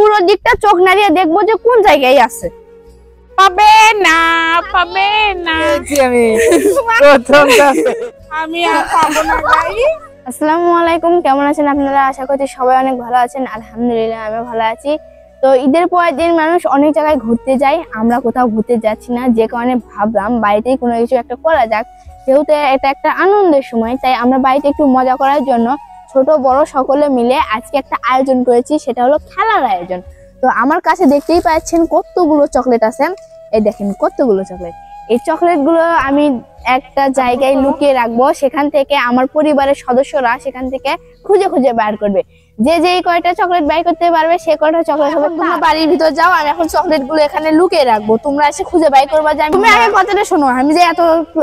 পুরো দিকটা চোখ নাড়িয়ে দেখবো যে কোন জায়গায় আছে। পাবে না পাবে না আমি প্রথম আমি আর পাবো না ভাই। আসসালামু আলাইকুম, কেমন আছেন আপনারা? আশা করছি সবাই অনেক ভালো আছেন। আলহামদুলিল্লাহ আমি ভালো আছি। তো ঈদের পরের দিন মানুষ অনেক জায়গায় ঘুরতে যায়, আমরা কোথাও ঘুরতে যাচ্ছি না, যে কারণে ভাবলাম বাড়িতেই কোনো কিছু একটা করা যাক। যেহেতু এটা একটা আনন্দের সময়, তাই আমরা বাড়িতে একটু মজা করার জন্য ছোট বড় সকলে মিলে আজকে একটা আয়োজন করেছি, সেটা হলো খেলার আয়োজন। তো আমার কাছে দেখতেই পাচ্ছেন কতগুলো চকলেট আছে, এই দেখেন কতগুলো চকলেট। এই চকলেটগুলো আমি একটা জায়গায় লুকিয়ে রাখবো, সেখান থেকে আমার পরিবারের সদস্যরা সেখান থেকে খুঁজে খুঁজে বার করবে। যে যেই কয়টা চকলেট বাই করতে পারবে সে কয়টা চকলেট হবে। তোমরা বাড়ির ভিতর যাও, আমি এখন চকলেট গুলো এখানে লুকিয়ে রাখবো, তোমরা এসে খুঁজে বাই করবা। যে তুমি আগে কথাটা শোনো, আমি যে এত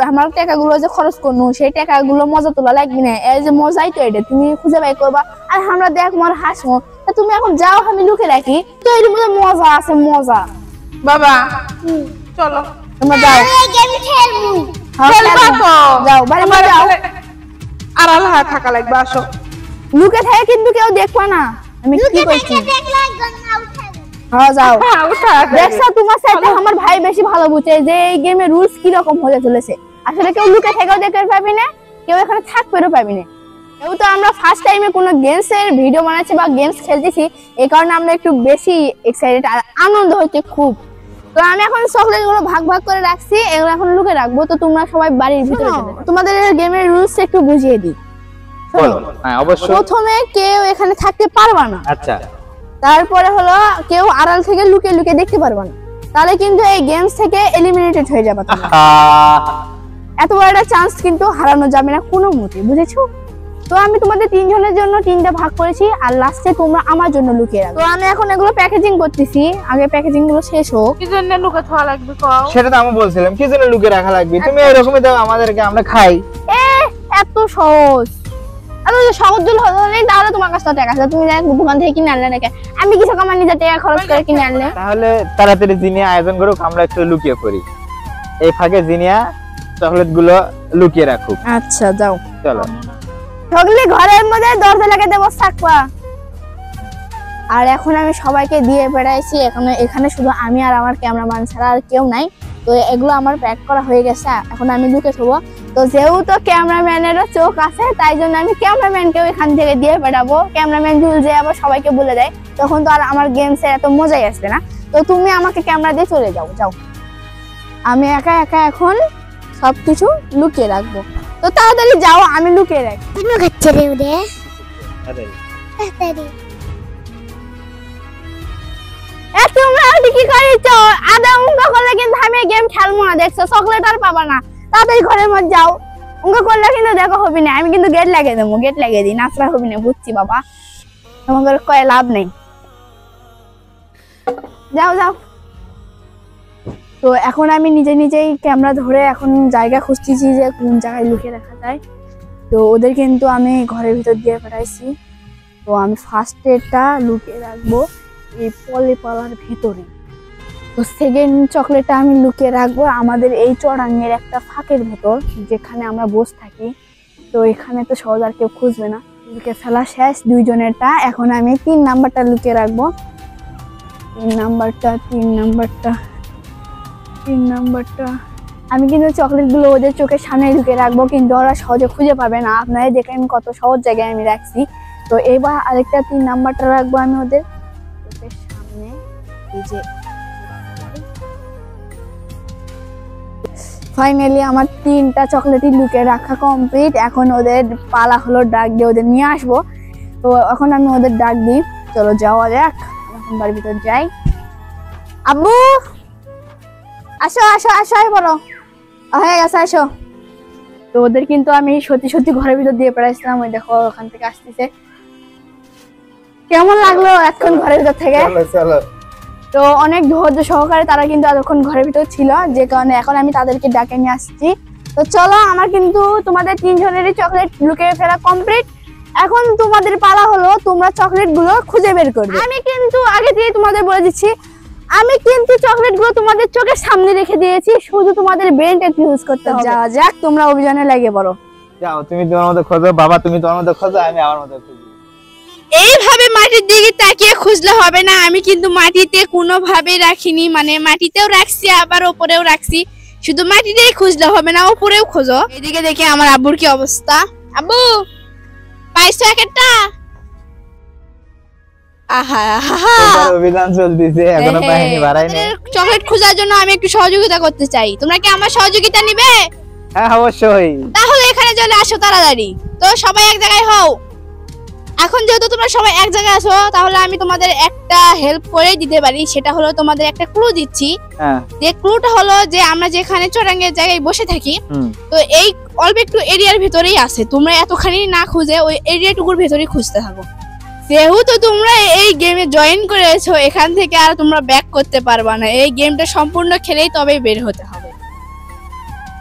আমার টাকাগুলো যে খরচ করবো সেই টাকাগুলো মজা তোলা লাগবে না, এই যে মজাই তো এটা, তুমি খুঁজে বাই করবা আর আমরা দেখ মর হাসবো। তা তুমি এখন যাও, আমি লুকিয়ে রাখি, তো এর মধ্যে মজা আছে মজা। বাবা চলো তোমরা যাও, যাও বাড়ি যাও, আর আল্লাহ থাকা লাগবে। আসো লুকে থাকে কিন্তু কেউ দেখবা না আমি কি করছি। হ্যাঁ যাও, দেখছো তোমার সাথে আমার ভাই বেশি ভালো বুঝে যে এই গেমের রুলস কি রকম হয়ে চলেছে। আসলে কেউ লুকে থেকেও দেখতে পাবি না, কেউ এখানে থাকতেও পাবি না। যেহেতু আমরা ফার্স্ট টাইমে কোনো গেমস এর ভিডিও বানাচ্ছি বা গেমস খেলতেছি, এই কারণে আমরা একটু বেশি এক্সাইটেড আর আনন্দ হচ্ছে খুব। তো আমি এখন চকলেট গুলো ভাগ ভাগ করে রাখছি, এগুলো এখন লুকে রাখবো। তো তোমরা সবাই বাড়ির ভিতরে তোমাদের গেমের রুলস একটু বুঝিয়ে দিই। প্রথমে কেউ এখানে থাকতে পারবা না, আচ্ছা। তারপরে হলো কেউ আড়াল থেকে লুকিয়ে লুকিয়ে দেখতে পারবা না, তাহলে কিন্তু এই গেমস থেকে এলিমিনেটেড হয়ে যাবে। এত বড় একটা চান্স কিন্তু হারানো যাবে না কোনো মতে, বুঝেছো? তো আমি তোমাদের তিনজনের জন্য তিনটা ভাগ করেছি, আর লাস্টে তোমরা আমার জন্য লুকিয়ে রাখো। তো আমি এখন এগুলো প্যাকেজিং করতেছি, আগে প্যাকেজিং গুলো শেষ হোক। কি জন্য লুকে থাকা লাগবে কও? সেটা তো আমি বলছিলাম, কি জন্য লুকিয়ে রাখা লাগবে? তুমি এরকমই দাও আমাদেরকে, আমরা খাই। এত সহজ, এত সহজ হলেই তাহলে তোমার কাছে টাকা আছে, তুমি দোকান থেকে কিনে আনলে নাকি? আমি কিছু আমার নিজের টাকা খরচ করে কিনে আনলে। তাহলে তাড়াতাড়ি জিনিয়া আয়োজন করুক, আমরা একটু লুকিয়ে পড়ি। এই ফাঁকে জিনিয়া চকলেট গুলো লুকিয়ে রাখুক। আচ্ছা যাও, চলো। সকলে ঘরের মধ্যে দরজা লাগিয়ে দেবো থাকবা। আর এখন আমি সবাইকে দিয়ে বেড়াইছি, এখানে শুধু আমি আর আমার ক্যামেরাম্যান ছাড়া আর কেউ নাই। তো এগুলো আমার প্যাক করা হয়ে গেছে, এখন আমি লুকে থবো। তো যেহেতু ক্যামেরাম্যানেরও চোখ আছে, তাই জন্য আমি ক্যামেরাম্যানকেও এখান থেকে দিয়ে বেড়াবো। ক্যামেরাম্যান যদি যে আবার সবাইকে বলে দেয়, তখন তো আর আমার গেমসের এত মজাই আসবে না। তো তুমি আমাকে ক্যামেরা দিয়ে চলে যাও, যাও। আমি একা একা এখন সবকিছু লুকিয়ে রাখবো। তো তাড়াতাড়ি যাও, আমি লুকিয়ে রাখি। তোমরা কি করেছো? আদা উঙ্গা করলে কিন্তু আমি গেম খেলবো না, দেখছো? চকলেট আর পাবা না, তাড়াতাড়ি ঘরের মধ্যে যাও। উঙ্গা করলে কিন্তু দেখা হবে না, আমি কিন্তু গেট লাগিয়ে দেবো, গেট লাগিয়ে দিই, নাচলা হবে না, বুঝছি বাবা, তোমাদের কয়ে লাভ নেই। যাও যাও। তো এখন আমি নিজেই ক্যামেরা ধরে এখন জায়গা খুঁজতেছি যে কোন জায়গায় লুকিয়ে রাখা যায়। তো ওদের কিন্তু আমি ঘরের ভিতর দিয়ে পাঠাইছি। তো আমি ফার্স্টেটা লুকিয়ে রাখবো এই পলিপালার ভেতরে। তো সেকেন্ড চকলেটটা আমি লুকিয়ে রাখবো আমাদের এই চড়াঙ্গের একটা ফাঁকের ভেতর, যেখানে আমরা বসে থাকি। তো এখানে তো সহজ আর কেউ খুঁজবে না। লুকিয়ে ফেলা শেষ দুইজনেরটা, এখন আমি 3 নাম্বারটা লুকিয়ে রাখবো। 3 নাম্বারটা আমি কিন্তু চকলেটগুলো ওদের চোখের সামনে লুকিয়ে রাখবো, কিন্তু ওরা সহজে খুঁজে পাবে না। আপনারা দেখেন কত সহজ জায়গায় আমি রাখছি। তো এবার আরেকটা 3 নাম্বারটা রাখবো আমি ওদের চোখের সামনে। এই যে ফাইনালি আমার 3টা চকলেটই লুকিয়ে রাখা কমপ্লিট। এখন ওদের পালা হলো ডাক দিয়ে ওদের নিয়ে আসবো। তো এখন আমি ওদের ডাক দিই, চলো যাওয়া যাক, এখন বাড়ির ভিতর যাই। আব্বু আসো আসো আসো, বলো হয়ে গেছে, আসো। তো ওদের কিন্তু আমি সত্যি সত্যি ঘরের ভিতর দিয়ে বেড়াইছিলাম, ওই দেখো ওখান থেকে আসতেছে। কেমন লাগলো এখন ঘরের ভিতর থেকে? তো অনেক ধৈর্য সহকারে তারা কিন্তু এতক্ষণ ঘরের ভিতর ছিল, যে কারণে এখন আমি তাদেরকে ডাকে নিয়ে আসছি। তো চলো, আমার কিন্তু তোমাদের 3 জনেরই চকলেট লুকিয়ে ফেলা কমপ্লিট। এখন তোমাদের পালা হলো তোমরা চকলেট গুলো খুঁজে বের করবে। আমি কিন্তু আগে দিয়ে তোমাদের বলে দিচ্ছি, আমি কিন্তু চকলেট গুলো তোমাদের চোখের সামনে রেখে দিয়েছি, শুধু তোমাদের ব্রেনটা একটু ইউজ করতে হবে। যাওয়া যাক, তোমরা অভিযানে লাগিয়ে পড়ো। যাও, তুমি তোমার মতো খোঁজো, বাবা তুমি তোমার মতো খোঁজো, আমি আমার মতো খুঁজি। এইভাবে মাটি মাটির দিকে তাকিয়ে খুঁজলে হবে না, আমি কিন্তু মাটিতে কোনোভাবে রাখিনি, মানে মাটিতেও রাখছি আবার উপরেও রাখছি, শুধু মাটিতেই খুঁজলে হবে না, উপরেও খোঁজো। এদিকে দেখে আমার আব্বুর কি অবস্থা। আব্বু পাইছো একটা? আহা এটার অভিযান চলতেছে, এখনো পাইনি, বাড়াই নাই। চকলেট খোঁজার জন্য আমি একটু সহযোগিতা করতে চাই, তোমরা কি আমার সহযোগিতা নিবে? হ্যাঁ অবশ্যই। তাহলে এখানে চলে আসো তাড়াতাড়ি। তো সবাই এক জায়গায় হও। এখন যেহেতু তোমরা সবাই এক জায়গায় আছো, তাহলে আমি তোমাদের একটা হেল্প করে দিতে পারি, সেটা হলো তোমাদের একটা ক্লু দিচ্ছি। হ্যাঁ, যে ক্লুটা হলো যে আমরা যেখানে চোরাঙ্গের জায়গায় বসে থাকি, তো এই অল্প একটু এরিয়ার ভিতরেই আছে, তোমরা এতখানি না খুঁজে ওই এরিয়াটুকুর ভিতরেই খুঁজতে থাকো। যেহেতু তোমরা এই গেমে জয়েন করেছো, এখান থেকে আর তোমরা ব্যাক করতে পারবা না, এই গেমটা সম্পূর্ণ খেলেই তবেই বের হতে হবে।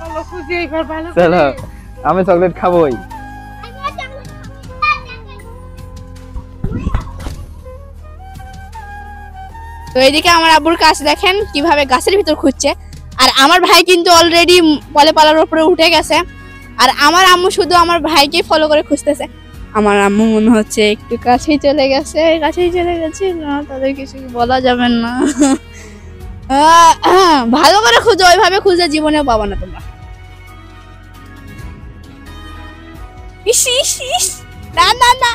চলো খুঁজি এবার ভালো চলো, আমি চকলেট খাবোই। তো এইদিকে আমার আব্বুর কাছে দেখেন কিভাবে গাছের ভিতর খুঁজছে, আর আমার ভাই কিন্তু অলরেডি পলে পালার উপরে উঠে গেছে, আর আমার আম্মু শুধু আমার ভাইকে ফলো করে খুঁজতেছে। আমার আম্মু মনে হচ্ছে একটু কাছেই চলে গেছে না, তাদের কিছু বলা যাবে না। ভালো করে খুঁজো, ওইভাবে খুঁজে জীবনেও পাবা না তোমরা। ইস ইস ইস, না না না,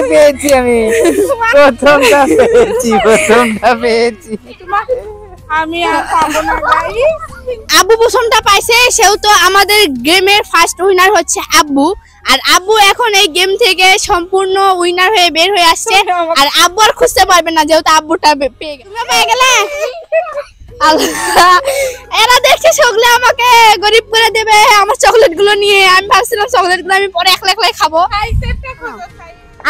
পেয়েছি আমি, প্রথমটা পেয়েছি। আমি আর পাবো না গাইস। আব্বু প্রথমটা পাইছে, সেও তো আমাদের গেমের ফার্স্ট উইনার হচ্ছে আব্বু, আর আব্বু এখন এই গেম থেকে সম্পূর্ণ উইনার হয়ে বের হয়ে আসছে, আর আব্বু আর খুঁজতে পারবে না যেহেতু আব্বুটা পেয়ে গেছে। তোমরা পেয়ে গেলে? আল্লাহ, এরা দেখে সকলে আমাকে গরিব করে দেবে আমার চকলেট গুলো নিয়ে। আমি ভাবছিলাম চকলেট গুলো আমি পরে একলা একলাই খাবো।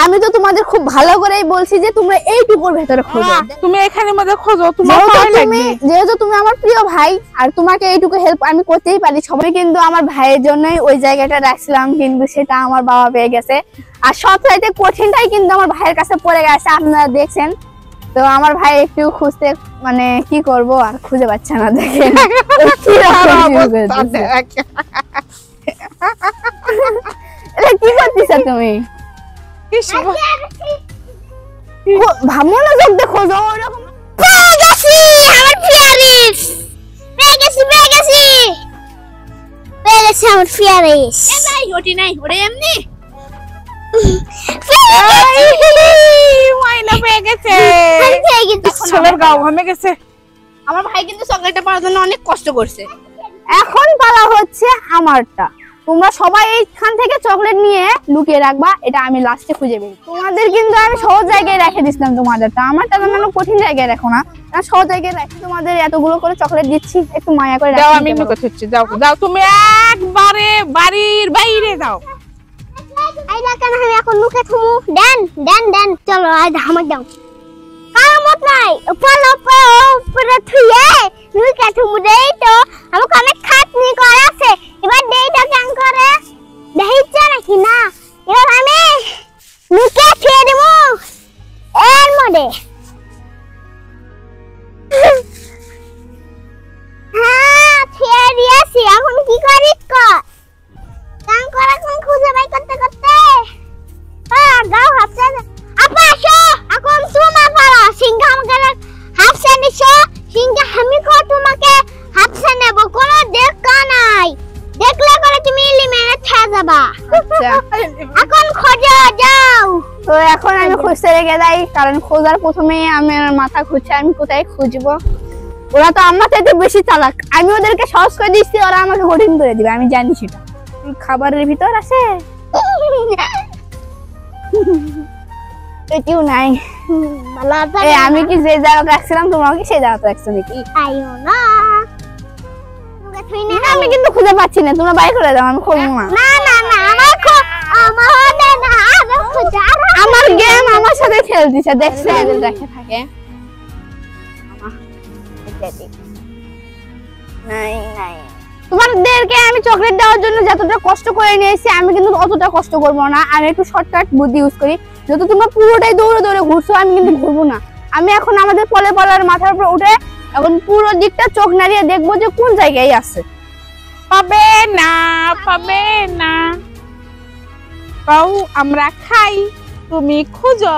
আমি তো তোমাদের খুব ভালো করেই বলছি যে তোমরা এইটুকুর ভেতরে খোঁজো। তুমি এখানের মধ্যে খোঁজো, তোমার ভালো লাগবে। যেহেতু তুমি আমার প্রিয় ভাই, আর তোমাকে এইটুকু হেল্প আমি করতেই পারি। সবাই কিন্তু আমার ভাইয়ের জন্যই ওই জায়গাটা রাখছিলাম, কিন্তু সেটা আমার বাবা পেয়ে গেছে। আর সবচাইতে কঠিনটাই কিন্তু আমার ভাইয়ের কাছে পড়ে গেছে, আপনারা দেখছেন। তো আমার ভাই একটু খুঁজতে, মানে কি করব আর খুঁজে পাচ্ছে না, দেখেন কি করতেছ তুমি? মনোযোগ দিয়ে খোঁজো। আমার ভাই কিন্তু চকলেটটা পাওয়ার জন্য অনেক কষ্ট করছে। এখন পালা হচ্ছে আমারটা। তোমরা সবাই এইখান থেকে চকলেট নিয়ে লুকিয়ে রাখবা, এটা আমি লাস্টে খুঁজে বের। তোমাদের কিন্তু আমি সহজ জায়গায় রেখে দিছিলাম, তোমাদেরটা আমারটা মানে কঠিন জায়গায় রাখো না, সহজ জায়গায় রাখি। তোমাদের এতগুলো করে চকলেট দিচ্ছি, একটু মায়া করে দাও। আমি এমনি কথা হচ্ছে, যাও যাও, তুমি একবারে বাড়ির বাইরে যাও। আইলা কেন আমি এখন লুকে থুমু? দেন দেন দেন, চলো আজ আমার দাও। কামত নাই, উপরে থুয়ে লুকে থুমু দেই তো। আমাকে অনেক খাটনি করা আছে, এবার দেই তো কেন করে দেইছ নাকি না? এবার আমি লুকে থুয়ে দেবো এর মধ্যে। হ্যাঁ থুয়ে দিয়েছি, এখন কি করিস কর? কাম করা কোন খুঁজে বাই করতে করতে গাও হাফসা। আপা আসো, এখন তোমার পালা। সিংহা আমাকে হাফসা নিছো, সিংহা আমি কো তোমাকে হাফসা নেব, কোনো দেখা নাই। দেখলে করে তুমি এলিমিনেট হয়ে যাবা। এখন খোঁজো, যাও। তো এখন আমি খুঁজতে রেখে যাই, কারণ খোঁজার প্রথমে আমার মাথা ঘুরছে, আমি কোথায় খুঁজবো। ওরা তো আমার থেকে বেশি চালাক, আমি ওদেরকে সহজ করে দিচ্ছি, ওরা আমাকে কঠিন করে দিবে, আমি জানি সেটা। খাবারের ভিতর আছে এটিও নাই। আমি কি যে জায়গাতে রাখছিলাম তোমরাও কি সেই জায়গাতে রাখছো নাকি? আইও না, আমি কিন্তু খুঁজে পাচ্ছি না, তোমরা বাইরে করে দাও, আমি খুঁজবো না। না না না, আমার গেম আমার সাথে খেলতেছে, দেখছে এদের রেখে থাকে। নাই নাই, তোমাদেরকে আমি চকলেট দেওয়ার জন্য যতটা কষ্ট করে নিয়েছি, আমি কিন্তু অতটা কষ্ট করবো না। আমি একটু শর্টকাট বুদ্ধি ইউজ করি। যেহেতু তোমরা পুরোটাই দৌড়ে দৌড়ে ঘুরছো, আমি কিন্তু ঘুরবো না। আমি এখন আমাদের পলে পলার মাথার উপর উঠে এখন পুরো দিকটা চোখ নাড়িয়ে দেখবো যে কোন জায়গায় আছে। পাবে না, পাবে না। কও আমরা খাই, তুমি খুঁজো।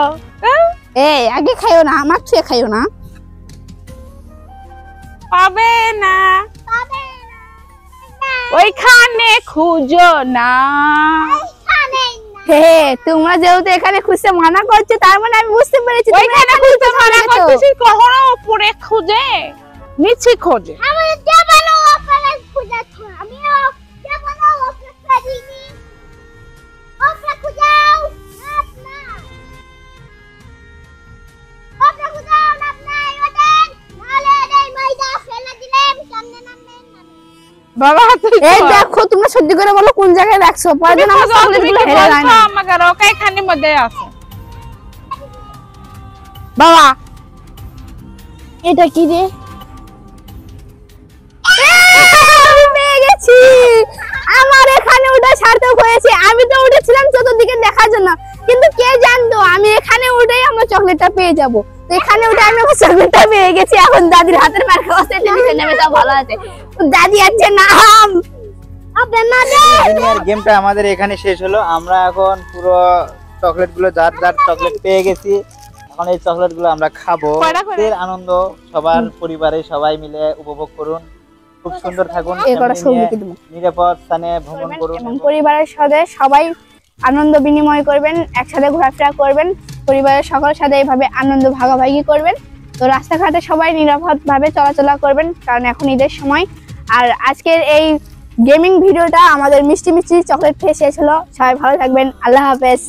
এই আগে খাইও না, আমার ছুঁয়ে খাইও না। পাবে না, পাবে না। ওইখানে খুঁজো না। এইখানেই না। হে তোমরা যেহেতু এখানে খুঁজতে মানা করছো তার মানে আমি বুঝতে পেরেছি তোমরা ওইখানে এখানে খুঁজতে খুঁজতে মানা পেরেছো। করতেছি, কখনো উপরে খুঁজে নিচে খোঁজে। আমার দেবানো ওপরে খুঁজেছো, আমিও দেবানো ওপরে খুঁজিনি। ওপরে খুঁজাও, লাভ নাই। ওপরে খুঁজাও, লাভ নাই ওদের। নাহলে এই ময়দা ফেলে দিলেন, সামনে নামবেন না। বাবা তুই এই খোঁজ। দেখো তোমরা সহ্য করে বলো কোন জায়গায় রাখছো পরে তুমি যেন আমার খোঁজো, তুমি চকলেটগুলো কি হেরে যায় বলছো না। আমাকে? ওকে এখানে মধ্যে আছে বাবা। এটা কি রে? আমি পেয়ে গেছি। আমার এখানে ওটা সার্থক হয়েছে। আমি তো উঠেছিলাম চতুর্দিকে দেখার জন্য, কিন্তু কে জানতো আমি এখানে উঠেই আমরা চকলেটটা পেয়ে যাব। তো এখানে উঠে আমি আমার চকলেটটা পেয়ে গেছি। এখন দাদির হাতের মার খাওয়া টেলিভিশন নেমে সব ভালো আছে। দাদি আছে নাম জিনিয়ার গেমটা আমাদের এখানে শেষ হলো। আমরা এখন পুরো চকলেট গুলো যার যার চকলেট পেয়ে গেছি। এখন এই চকলেট গুলো আমরা খাবো। কয়টা করে? এর আনন্দ সবার পরিবারে সবাই মিলে উপভোগ করুন। খুব সুন্দর থাকুন, এই কটা family ছবি নিয়ে দেবো। নিরাপদ স্থানে ভ্রমণ করুন। এবং পরিবারের সাথে সবাই আনন্দ বিনিময় করবেন, একসাথে ঘোরাফেরা করবেন, পরিবারের সকলের সাথে এইভাবে আনন্দ ভাগাভাগি করবেন। তো রাস্তাঘাটে সবাই নিরাপদভাবে চলাচলা করবেন, কারণ এখন ঈদের সময়। আর আজকের এই গেমিং ভিডিওটা আমাদের মিষ্টি মিষ্টি চকলেট খেয়ে শেষ হলো। সবাই ভালো থাকবেন, আল্লাহ হাফেজ।